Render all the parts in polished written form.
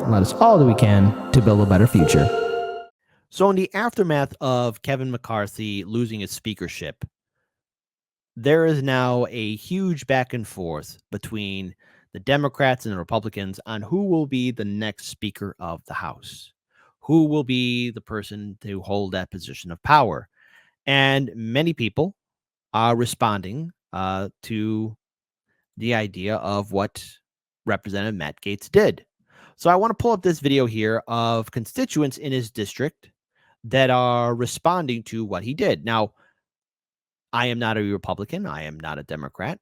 and let us all do we can to build a better future. So in the aftermath of Kevin McCarthy losing his speakership, there is now a huge back and forth between the Democrats and the Republicans on who will be the next Speaker of the House, who will be the person to hold that position of power. And many people are responding to the idea of what Representative Matt Gaetz did. So I want to pull up this video here of constituents in his district that are responding to what he did. Now, I am not a Republican. I am not a Democrat,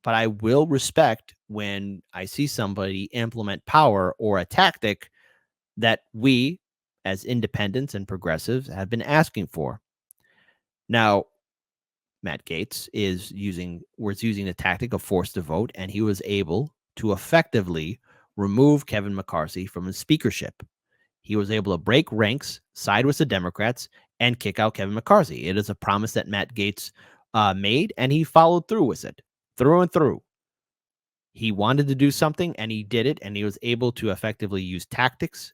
but I will respect when I see somebody implement power or a tactic that we as independents and progressives have been asking for. Now, Matt Gaetz was using the tactic of force to vote, and he was able to effectively remove Kevin McCarthy from his speakership. He was able to break ranks, side with the Democrats, and kick out Kevin McCarthy. It is a promise that Matt Gaetz made, and he followed through with it, through and through. He wanted to do something, and he did it, and he was able to effectively use tactics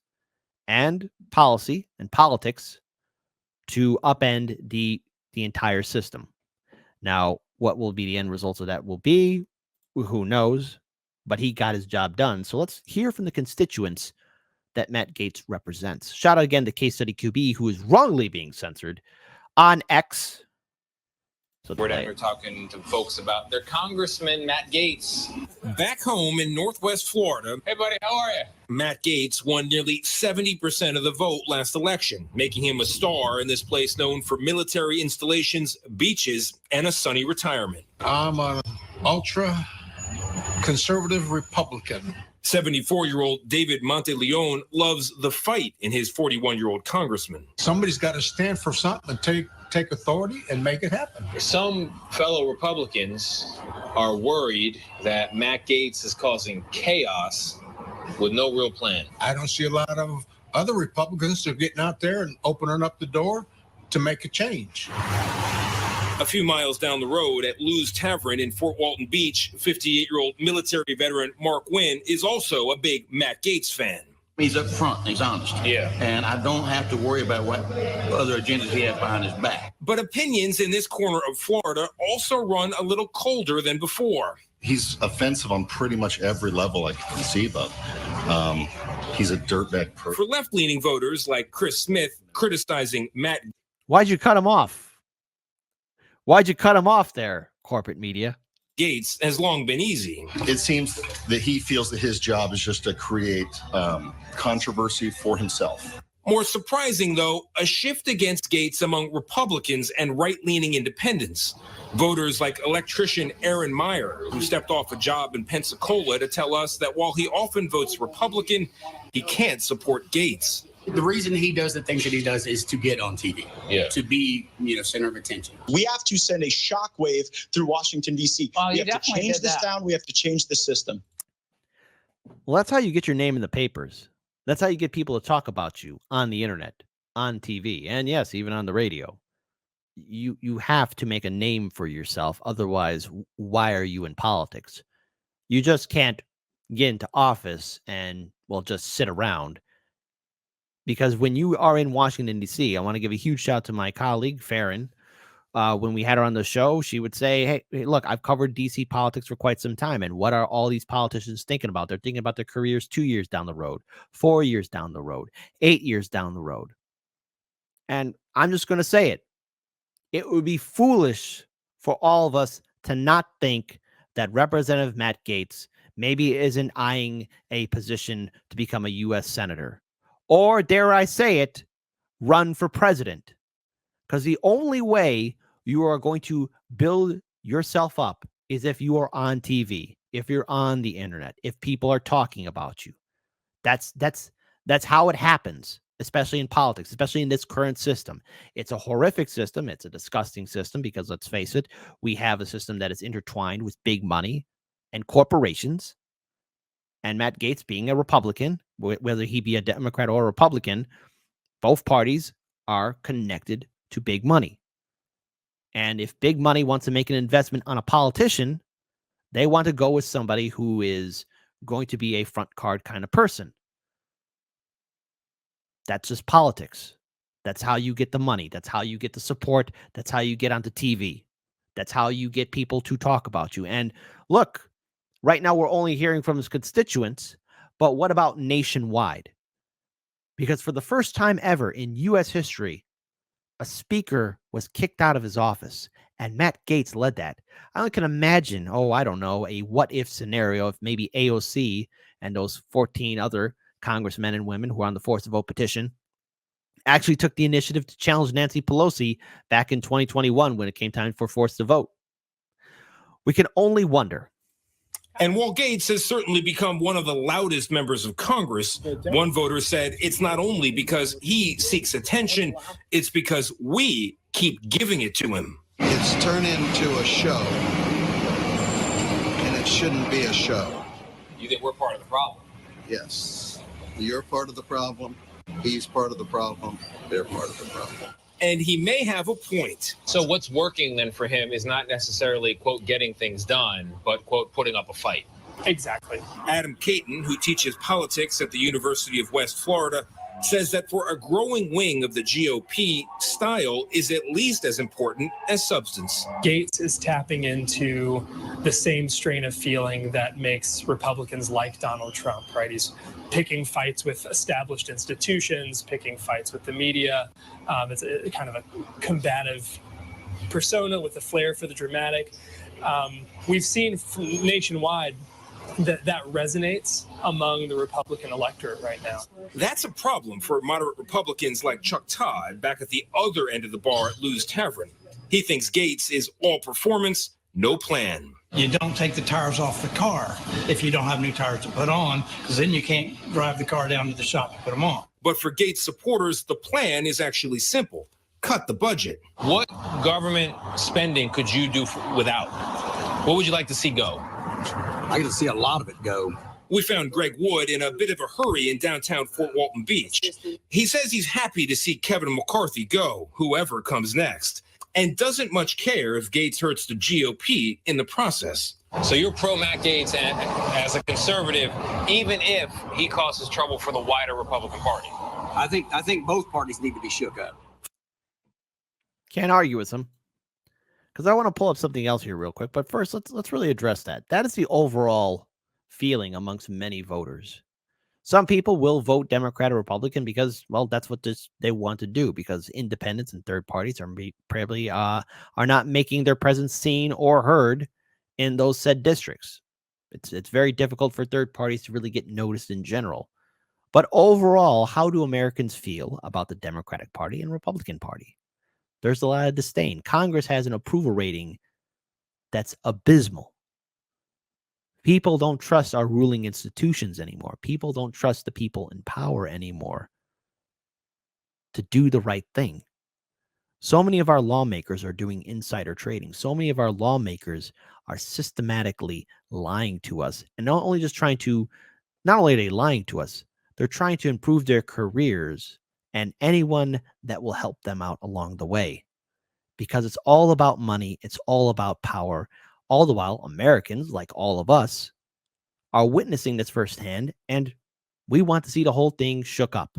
and policy and politics to upend the entire system. Now, what will be the end results of that will be, who knows, but he got his job done. So let's hear from the constituents that Matt Gaetz represents. Shout out again to Case Study QB, who is wrongly being censored on X. So we're talking to folks about their Congressman, Matt Gaetz. Back home in Northwest Florida. Hey, buddy, how are you? Matt Gaetz won nearly 70% of the vote last election, making him a star in this place known for military installations, beaches, and a sunny retirement. I'm an ultra conservative Republican. 74-year-old David Monteleone loves the fight in his 41-year-old congressman. Somebody's got to stand for something and take authority and make it happen. Some fellow Republicans are worried that Matt Gaetz is causing chaos with no real plan. I don't see a lot of other Republicans that are getting out there and opening up the door to make a change. A few miles down the road at Lou's Tavern in Fort Walton Beach, 58-year-old military veteran Mark Wynn is also a big Matt Gaetz fan. He's up front and he's honest. Yeah. And I don't have to worry about what other agendas he has behind his back. But opinions in this corner of Florida also run a little colder than before. He's offensive on pretty much every level I can conceive of. He's a dirtbag person. For left-leaning voters like Chris Smith criticizing Matt. Why'd you cut him off? Why'd you cut him off there, corporate media? Gaetz has long been easy. It seems that he feels that his job is just to create controversy for himself. More surprising, though, a shift against Gaetz among Republicans and right-leaning independents. Voters like electrician Aaron Meyer, who stepped off a job in Pensacola to tell us that while he often votes Republican, he can't support Gaetz. The reason he does the things that he does is to get on TV, to be, center of attention. We have to send a shockwave through Washington, D.C. We have to change this down. We have to change the system. Well, that's how you get your name in the papers. That's how you get people to talk about you on the internet, on TV, and yes, even on the radio. You have to make a name for yourself. Otherwise, why are you in politics? You just can't get into office and, just sit around. Because when you are in Washington, D.C., I want to give a huge shout out to my colleague, Farron. When we had her on the show, she would say, hey, look, I've covered D.C. politics for quite some time. And what are all these politicians thinking about? They're thinking about their careers 2 years down the road, 4 years down the road, 8 years down the road. And I'm just going to say it. It would be foolish for all of us to not think that Representative Matt Gaetz maybe isn't eyeing a position to become a U.S. senator. Or, dare I say it, run for president. Because the only way you are going to build yourself up is if you are on TV, if you're on the internet, if people are talking about you. That's how it happens, especially in politics, especially in this current system. It's a horrific system. It's a disgusting system because, let's face it, we have a system that is intertwined with big money and corporations. And Matt Gaetz, being a Republican, whether he be a Democrat or a Republican, both parties are connected to big money. And if big money wants to make an investment on a politician, they want to go with somebody who is going to be a front card kind of person. That's just politics. That's how you get the money. That's how you get the support. That's how you get onto TV. That's how you get people to talk about you. And look, right now we're only hearing from his constituents, but what about nationwide? Because for the first time ever in U.S. history, a speaker was kicked out of his office, and Matt Gaetz led that. I can imagine, I don't know, a what-if scenario if maybe AOC and those 14 other congressmen and women who are on the force to vote petition actually took the initiative to challenge Nancy Pelosi back in 2021 when it came time for force to vote. We can only wonder. And while Gaetz has certainly become one of the loudest members of Congress, one voter said it's not only because he seeks attention, it's because we keep giving it to him. It's turned into a show, and it shouldn't be a show. You think we're part of the problem? Yes. You're part of the problem. He's part of the problem. They're part of the problem. And he may have a point. So what's working then for him is not necessarily, quote, getting things done, but, quote, putting up a fight. Exactly. Adam Caton, who teaches politics at the University of West Florida, says that for a growing wing of the GOP, style is at least as important as substance. Gaetz is tapping into the same strain of feeling that makes Republicans like Donald Trump, right? He's picking fights with established institutions, picking fights with the media. It's a kind of a combative persona with a flair for the dramatic. We've seen nationwide that resonates among the Republican electorate right now. That's a problem for moderate Republicans like Chuck Todd back at the other end of the bar at Lou's Tavern. He thinks Gaetz is all performance, no plan. You don't take the tires off the car if you don't have new tires to put on, because then you can't drive the car down to the shop to put them on. But for Gaetz supporters, the plan is actually simple. Cut the budget. What government spending could you do without? What would you like to see go? I get to see a lot of it go. We found Greg Wood in a bit of a hurry in downtown Fort Walton Beach. He says he's happy to see Kevin McCarthy go, whoever comes next, and doesn't much care if Gaetz hurts the GOP in the process. So you're pro Matt Gaetz as a conservative, even if he causes trouble for the wider Republican Party. I think both parties need to be shook up. Can't argue with him. Because I want to pull up something else here real quick. But first, let's really address that. That is the overall feeling amongst many voters. Some people will vote Democrat or Republican because, well, that's what they want to do, because independents and third parties are probably are not making their presence seen or heard in those said districts. It's very difficult for third parties to really get noticed in general. But overall, how do Americans feel about the Democratic Party and Republican Party? There's a lot of disdain. Congress has an approval rating that's abysmal. People don't trust our ruling institutions anymore. People don't trust the people in power anymore to do the right thing. So many of our lawmakers are doing insider trading. So many of our lawmakers are systematically lying to us. And not only are they lying to us, they're trying to improve their careers and anyone that will help them out along the way. Because it's all about money. It's all about power. All the while, Americans, like all of us, are witnessing this firsthand, and we want to see the whole thing shook up.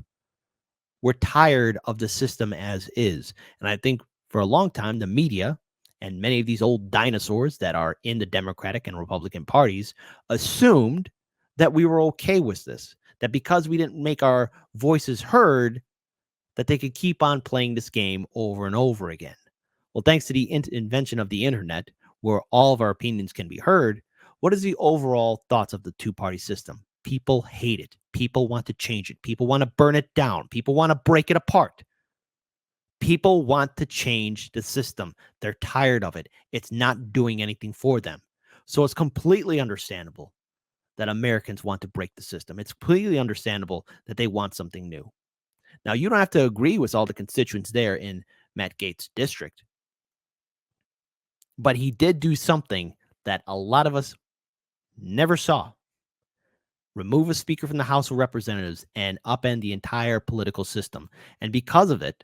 We're tired of the system as is. And I think for a long time, the media and many of these old dinosaurs that are in the Democratic and Republican parties assumed that we were okay with this, that because we didn't make our voices heard, that they could keep on playing this game over and over again. Well, thanks to the invention of the internet, where all of our opinions can be heard, what is the overall thoughts of the two-party system? People hate it. People want to change it. People want to burn it down. People want to break it apart. People want to change the system. They're tired of it. It's not doing anything for them. So it's completely understandable that Americans want to break the system. It's completely understandable that they want something new. Now, you don't have to agree with all the constituents there in Matt Gaetz' district, but he did do something that a lot of us never saw. Remove a speaker from the House of Representatives and upend the entire political system. And because of that,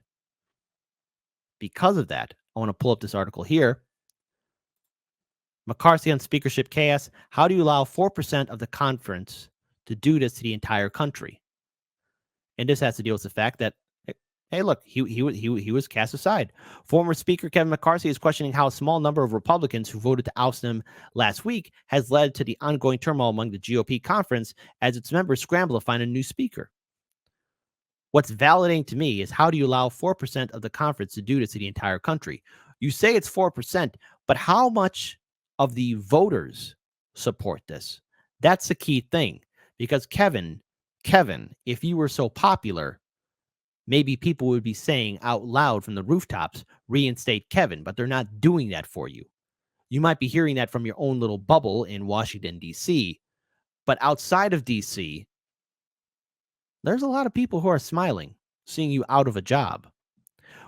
I want to pull up this article here. McCarthy on speakership chaos. How do you allow 4% of the conference to do this to the entire country? And this has to deal with the fact that, hey, look, he was cast aside. Former Speaker Kevin McCarthy is questioning how a small number of Republicans who voted to oust him last week has led to the ongoing turmoil among the GOP conference as its members scramble to find a new speaker. What's validating to me is how do you allow 4% of the conference to do this to the entire country? You say it's 4%, but how much of the voters support this? That's the key thing. Because Kevin, if you were so popular, maybe people would be saying out loud from the rooftops, reinstate Kevin, but they're not doing that for you. You might be hearing that from your own little bubble in Washington, D.C., but outside of D.C., there's a lot of people who are smiling, seeing you out of a job.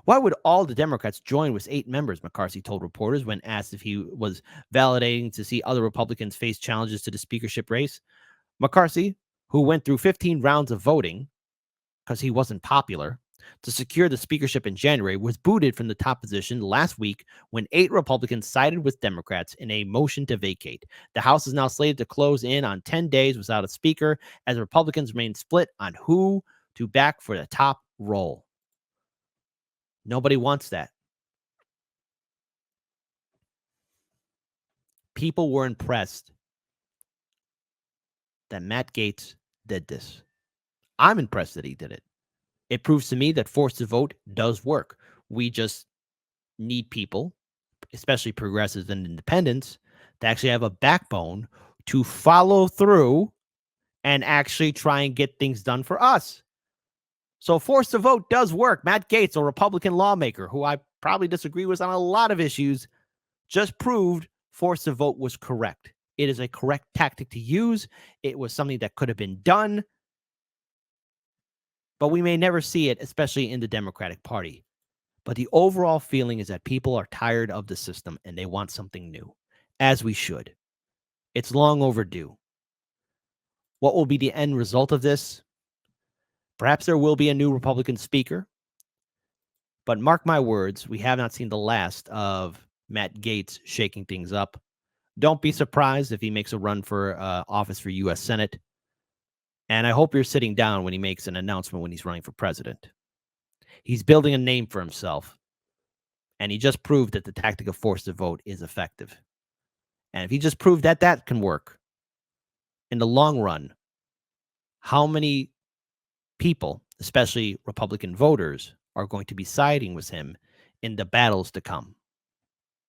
Why would all the Democrats join with 8 members, McCarthy told reporters when asked if he was validating to see other Republicans face challenges to the speakership race? McCarthy, who went through 15 rounds of voting because he wasn't popular, to secure the speakership in January, was booted from the top position last week when 8 Republicans sided with Democrats in a motion to vacate. The House is now slated to close in on 10 days without a speaker as Republicans remain split on who to back for the top role. Nobody wants that. People were impressed that Matt Gaetz did this. I'm impressed that he did it. It proves to me that force to vote does work. We just need people, especially progressives and independents, to actually have a backbone to follow through and actually try and get things done for us. So force to vote does work. Matt Gaetz, a Republican lawmaker who I probably disagree with on a lot of issues, just proved force to vote was correct. It is a correct tactic to use. It was something that could have been done, but we may never see it, especially in the Democratic Party. But the overall feeling is that people are tired of the system and they want something new, as we should. It's long overdue. What will be the end result of this? Perhaps there will be a new Republican speaker, but mark my words, we have not seen the last of Matt Gaetz shaking things up. Don't be surprised if he makes a run for office for U.S. Senate. And I hope you're sitting down when he makes an announcement when he's running for president. He's building a name for himself. And he just proved that the tactic of force to vote is effective. And if he just proved that that can work, in the long run, how many people, especially Republican voters, are going to be siding with him in the battles to come?